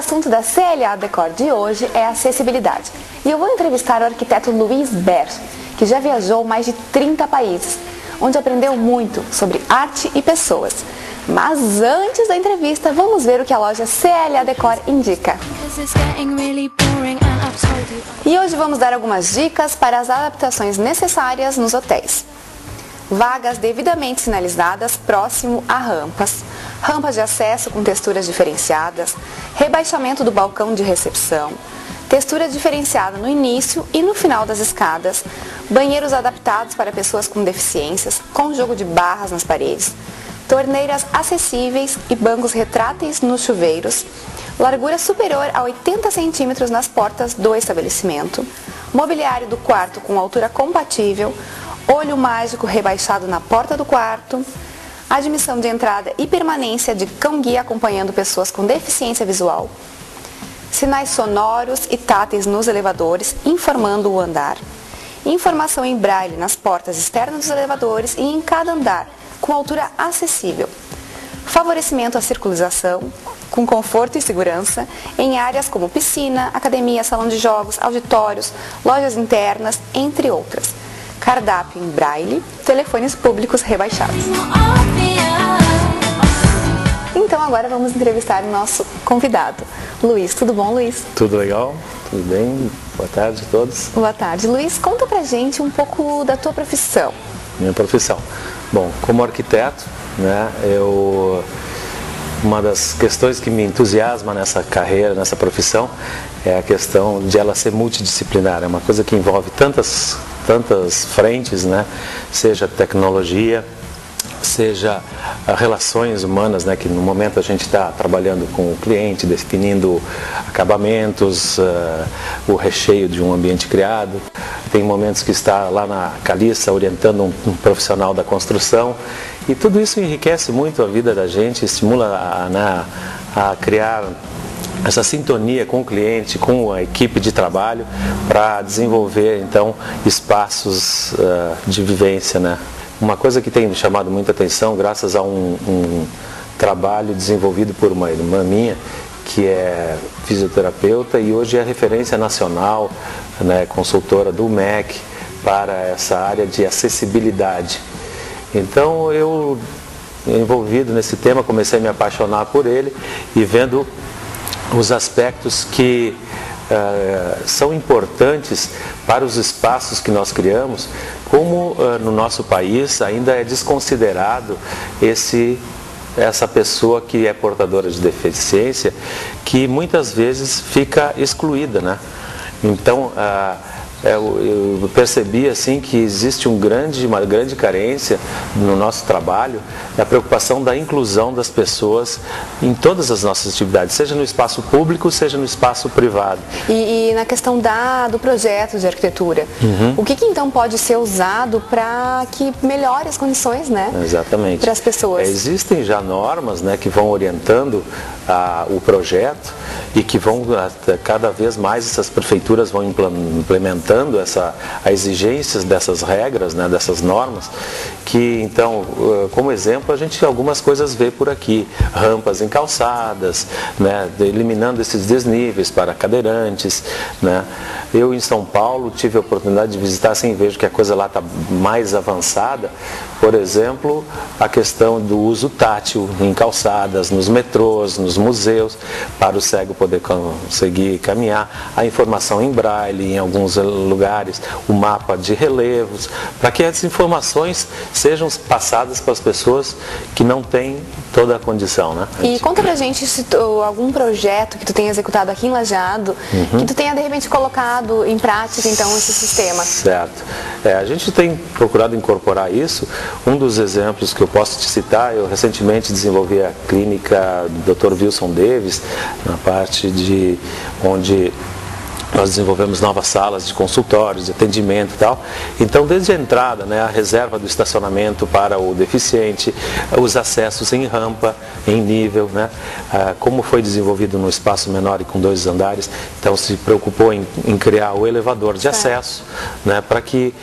assunto da CLA Decor de hoje é acessibilidade. E eu vou entrevistar o arquiteto Luiz Ber, que já viajou mais de 30 países, onde aprendeu muito sobre arte e pessoas. Mas antes da entrevista, vamos ver o que a loja CLA Decor indica. E hoje vamos dar algumas dicas para as adaptações necessárias nos hotéis. Vagas devidamente sinalizadas próximo a rampas, rampas de acesso com texturas diferenciadas, rebaixamento do balcão de recepção, textura diferenciada no início e no final das escadas, banheiros adaptados para pessoas com deficiências, com jogo de barras nas paredes, torneiras acessíveis e bancos retráteis nos chuveiros, largura superior a 80 cm nas portas do estabelecimento, mobiliário do quarto com altura compatível, olho mágico rebaixado na porta do quarto, admissão de entrada e permanência de cão-guia acompanhando pessoas com deficiência visual, sinais sonoros e táteis nos elevadores informando o andar, informação em braille nas portas externas dos elevadores e em cada andar, com altura acessível, favorecimento à circulação, com conforto e segurança, em áreas como piscina, academia, salão de jogos, auditórios, lojas internas, entre outras. Cardápio em braille, telefones públicos rebaixados. Então agora vamos entrevistar o nosso convidado. Luiz, tudo bom, Luiz? Tudo legal, tudo bem, boa tarde a todos. Boa tarde. Luiz, conta pra gente um pouco da tua profissão. Minha profissão. Bom, como arquiteto, né, uma das questões que me entusiasma nessa carreira, nessa profissão, é a questão de ela ser multidisciplinar. É uma coisa que envolve tantas frentes, né? Seja tecnologia, seja relações humanas, né? Que no momento a gente está trabalhando com o cliente, definindo acabamentos, o recheio de um ambiente criado. Tem momentos que está lá na caliça orientando um profissional da construção. E tudo isso enriquece muito a vida da gente, estimula a criar essa sintonia com o cliente, com a equipe de trabalho, para desenvolver então espaços de vivência, né? Uma coisa que tem me chamado muita atenção, graças a um trabalho desenvolvido por uma irmã minha, que é fisioterapeuta e hoje é referência nacional, né, consultora do MEC para essa área de acessibilidade. Então eu, envolvido nesse tema, comecei a me apaixonar por ele e vendo os aspectos que são importantes para os espaços que nós criamos, como no nosso país ainda é desconsiderado essa pessoa que é portadora de deficiência, que muitas vezes fica excluída, né? Então, eu percebi assim que existe uma grande carência no nosso trabalho da preocupação da inclusão das pessoas em todas as nossas atividades, seja no espaço público, seja no espaço privado. E na questão do projeto de arquitetura, o que então pode ser usado para que melhore as condições, né? Exatamente. Para as pessoas? Existem já normas, né, que vão orientando o projeto e que vão cada vez mais essas prefeituras vão implementando a exigências dessas regras, né, dessas normas, que então, como exemplo, a gente algumas coisas vê por aqui, rampas em calçadas, né, eliminando esses desníveis para cadeirantes, né. Eu em São Paulo tive a oportunidade de visitar, assim, vejo que a coisa lá está mais avançada, por exemplo, a questão do uso tátil em calçadas, nos metrôs, nos museus, para o cego poder conseguir caminhar, a informação em braille em alguns lugares, o mapa de relevos, para que essas informações sejam passadas para as pessoas que não têm toda a condição, né? E conta pra gente se algum projeto que tu tenha executado aqui em Lajeado, que tu tenha de repente colocado em prática então esse sistema. Certo. A gente tem procurado incorporar isso. Um dos exemplos que eu posso te citar, eu recentemente desenvolvi a clínica do Dr. Wilson Davis, na parte de onde nós desenvolvemos novas salas de consultórios, de atendimento e tal. Então, desde a entrada, né, a reserva do estacionamento para o deficiente, os acessos em rampa, em nível, né, como foi desenvolvido num espaço menor e com 2 andares, então se preocupou em criar o elevador de acesso, né, para que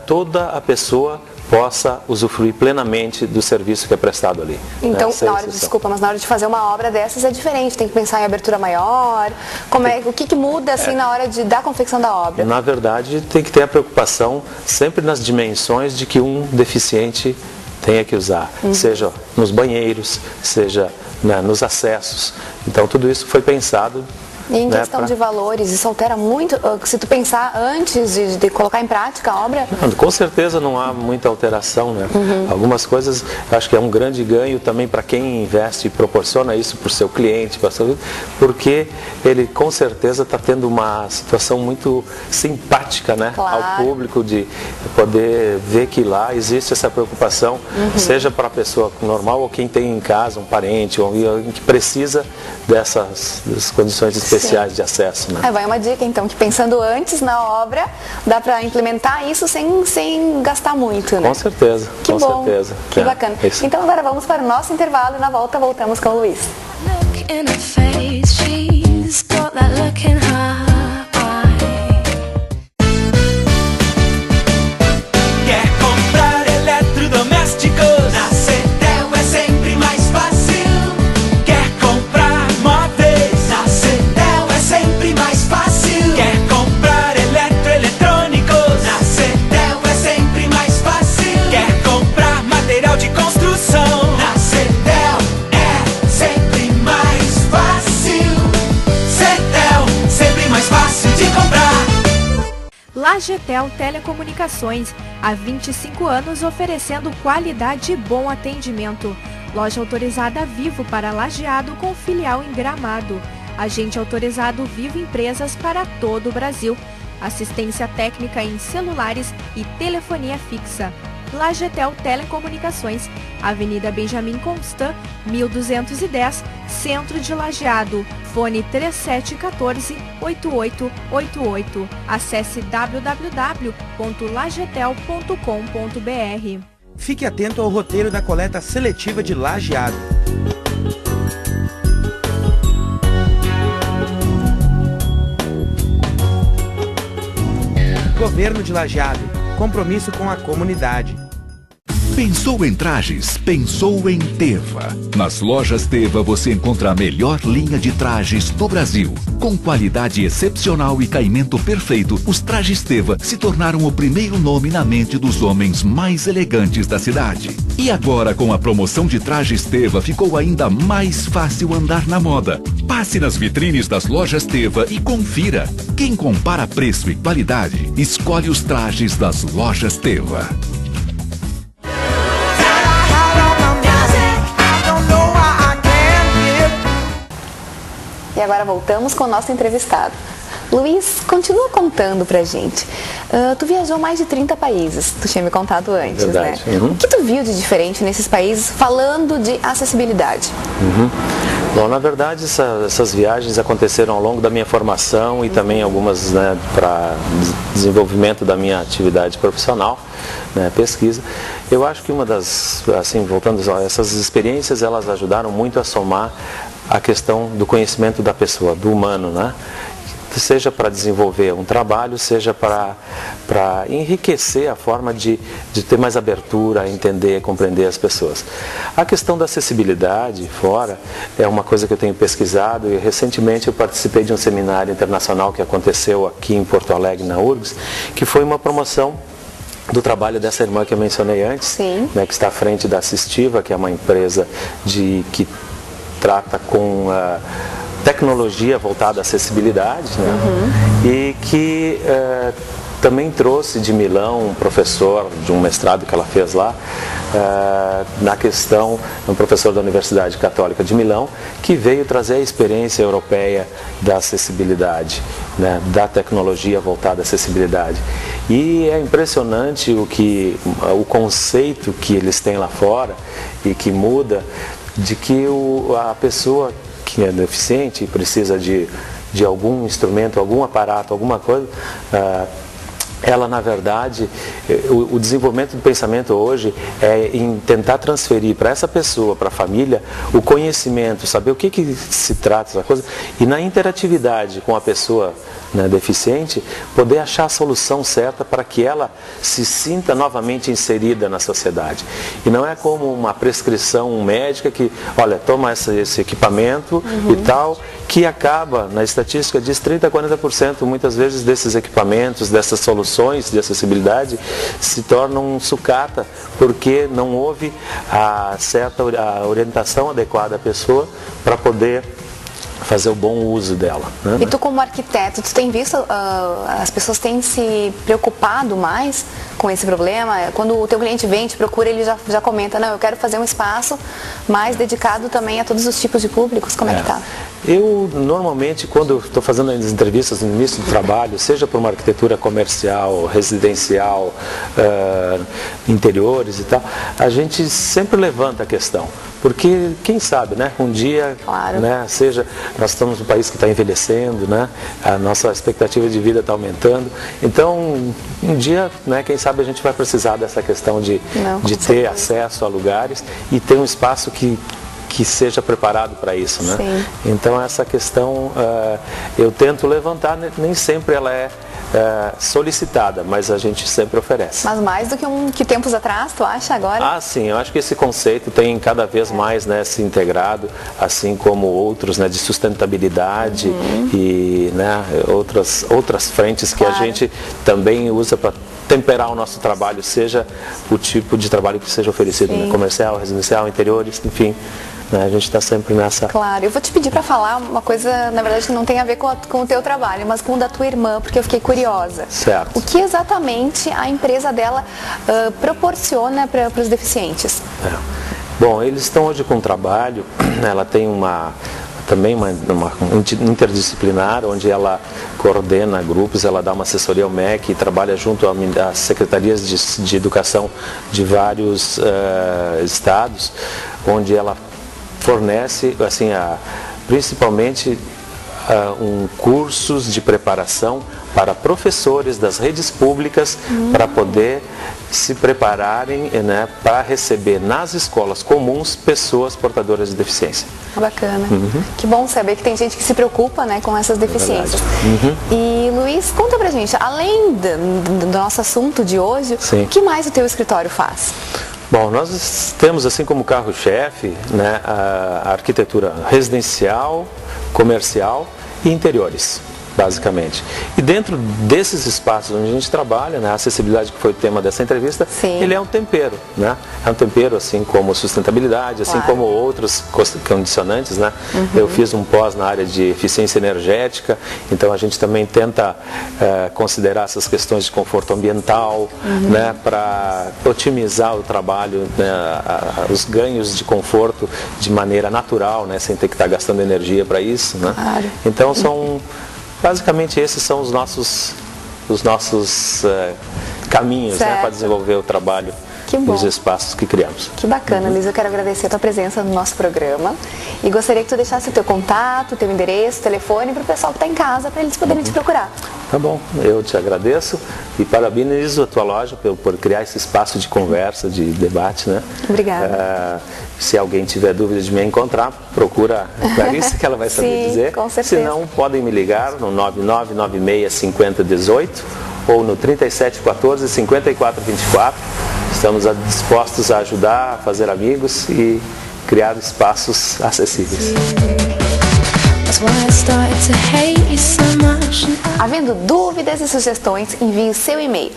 toda a pessoa possa usufruir plenamente do serviço que é prestado ali. Então, na hora de fazer uma obra dessas é diferente, tem que pensar em abertura maior, o que muda assim na hora da confecção da obra? Na verdade, tem que ter a preocupação sempre nas dimensões de que um deficiente tenha que usar, seja nos banheiros, seja nos acessos. Então, tudo isso foi pensado. E em questão de valores, isso altera muito? Se tu pensar antes de colocar em prática a obra? Não, com certeza não há muita alteração, né? Algumas coisas, acho que é um grande ganho também para quem investe e proporciona isso para o seu cliente, porque ele com certeza está tendo uma situação muito simpática, né? Claro. Ao público, de poder ver que lá existe essa preocupação, seja para a pessoa normal ou quem tem em casa um parente ou alguém que precisa dessas condições especiais de acesso, né? Vai uma dica então, que pensando antes na obra, dá para implementar isso sem gastar muito, né? Com certeza, que com bom, certeza. Que bacana. Então agora vamos para o nosso intervalo e na volta voltamos com o Luiz. Lajetel Telecomunicações, há 25 anos oferecendo qualidade e bom atendimento. Loja autorizada Vivo para Lajeado com filial em Gramado. Agente autorizado Vivo Empresas para todo o Brasil. Assistência técnica em celulares e telefonia fixa. Lajetel Telecomunicações, Avenida Benjamin Constant, 1210, Centro de Lajeado. Fone 3714-8888. Acesse www.lajetel.com.br. Fique atento ao roteiro da coleta seletiva de Lajeado. Governo de Lajeado. Compromisso com a comunidade. Pensou em trajes? Pensou em Teva. Nas lojas Teva você encontra a melhor linha de trajes do Brasil. Com qualidade excepcional e caimento perfeito, os trajes Teva se tornaram o primeiro nome na mente dos homens mais elegantes da cidade. E agora, com a promoção de trajes Teva, ficou ainda mais fácil andar na moda. Passe nas vitrines das lojas Teva e confira. Quem compara preço e qualidade, escolhe os trajes das lojas Teva. E agora voltamos com o nosso entrevistado. Luiz, continua contando pra gente. Tu viajou mais de 30 países, tu tinha me contado antes, verdade, né? O que tu viu de diferente nesses países falando de acessibilidade? Bom, na verdade, essas viagens aconteceram ao longo da minha formação e também algumas, né, para desenvolvimento da minha atividade profissional, né, pesquisa. Eu acho que uma das, assim, voltando, essas experiências, elas ajudaram muito a somar a questão do conhecimento da pessoa, do humano, né? Seja para desenvolver um trabalho, seja para enriquecer a forma de ter mais abertura, entender, compreender as pessoas. A questão da acessibilidade fora é uma coisa que eu tenho pesquisado e recentemente eu participei de um seminário internacional que aconteceu aqui em Porto Alegre, na URGS, que foi uma promoção do trabalho dessa irmã que eu mencionei antes, né, que está à frente da Assistiva, que é uma empresa que trata com tecnologia voltada à acessibilidade, né? E que também trouxe de Milão um professor de um mestrado que ela fez lá, na questão, um professor da Universidade Católica de Milão, que veio trazer a experiência europeia da acessibilidade, né, da tecnologia voltada à acessibilidade. E é impressionante o conceito que eles têm lá fora e que muda, de que a pessoa que é deficiente e precisa de algum instrumento, algum aparato, alguma coisa, ela, na verdade, o desenvolvimento do pensamento hoje é em tentar transferir para essa pessoa, para a família, o conhecimento, saber o que se trata essa coisa, e na interatividade com a pessoa, né, deficiente, poder achar a solução certa para que ela se sinta novamente inserida na sociedade. E não é como uma prescrição médica que, olha, toma esse equipamento e tal, que acaba, na estatística diz 30% a 40% muitas vezes desses equipamentos, dessas soluções de acessibilidade se tornam sucata, porque não houve a orientação adequada à pessoa para poder fazer o bom uso dela, né? E tu, como arquiteto, tu tem visto, as pessoas têm se preocupado mais com esse problema? Quando o teu cliente vem, te procura, ele já comenta, não, eu quero fazer um espaço mais dedicado também a todos os tipos de públicos. Como é que tá? Eu, normalmente, quando estou fazendo as entrevistas no início do trabalho, seja por uma arquitetura comercial, residencial, interiores e tal, a gente sempre levanta a questão. Porque, quem sabe, né, um dia, claro, né, seja, nós estamos num país que está envelhecendo, né, a nossa expectativa de vida está aumentando, então, um dia, né, quem sabe a gente vai precisar dessa questão de ter acesso a lugares e ter um espaço que seja preparado para isso, né? Sim. Então essa questão eu tento levantar, nem sempre ela é solicitada, mas a gente sempre oferece. Mas mais do que tempos atrás, tu acha agora? Ah, sim, eu acho que esse conceito tem cada vez mais, né, se integrado, assim como outros, né, de sustentabilidade e, né, outras frentes que a gente também usa para temperar o nosso trabalho, seja o tipo de trabalho que seja oferecido, né, comercial, residencial, interiores, enfim. A gente está sempre nessa... Claro, eu vou te pedir para falar uma coisa, na verdade, que não tem a ver com o teu trabalho, mas com o da tua irmã, porque eu fiquei curiosa. Certo. O que exatamente a empresa dela proporciona para os deficientes? Bom, eles estão hoje com um trabalho, ela tem também uma interdisciplinar, onde ela coordena grupos, ela dá uma assessoria ao MEC e trabalha junto às secretarias de educação de vários estados, onde ela fornece, assim, principalmente cursos de preparação para professores das redes públicas para poder se prepararem, né, para receber nas escolas comuns pessoas portadoras de deficiência. Bacana. Que bom saber que tem gente que se preocupa, né, com essas deficiências. E Luiz, conta pra gente, além do nosso assunto de hoje, o que mais o teu escritório faz? Bom, nós temos assim como carro-chefe, né, a arquitetura residencial, comercial e interiores, basicamente. E dentro desses espaços onde a gente trabalha, né, a acessibilidade, que foi o tema dessa entrevista, ele é um tempero, né? É um tempero assim como sustentabilidade, assim como outros condicionantes, né? Eu fiz um pós na área de eficiência energética, então a gente também tenta considerar essas questões de conforto ambiental, né, para otimizar o trabalho, né, os ganhos de conforto de maneira natural, né, sem ter que estar gastando energia para isso, né? Então basicamente esses são os nossos caminhos, né, para desenvolver o trabalho nos espaços que criamos. Que bacana, Luiz. Eu quero agradecer a tua presença no nosso programa e gostaria que tu deixasse o teu contato, o teu endereço, o telefone para o pessoal que está em casa, para eles poderem te procurar. Tá bom, eu te agradeço e parabenizo a tua loja por criar esse espaço de conversa, de debate, né? Obrigada. Se alguém tiver dúvida de me encontrar, procura a Clarice, que ela vai saber dizer. Com certeza. Se não, podem me ligar no 99965018 ou no 3714-5424. Estamos dispostos a ajudar, a fazer amigos e criar espaços acessíveis. Havendo dúvidas e sugestões, envie seu e-mail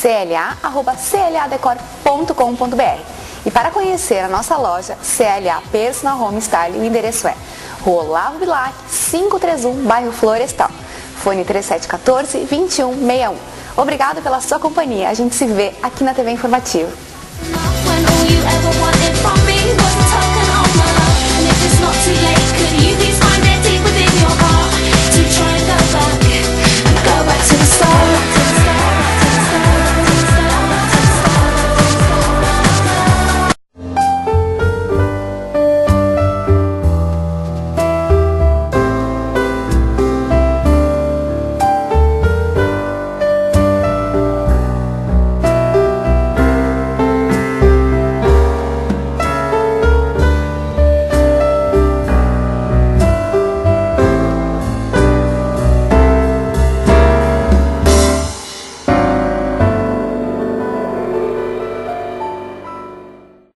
cla@cladecor.com.br. E para conhecer a nossa loja CLA Personal Home Style, o endereço é Rua Olavo Bilac, 531, bairro Florestal. Fone 3714-2161. Obrigado pela sua companhia. A gente se vê aqui na TV Informativo.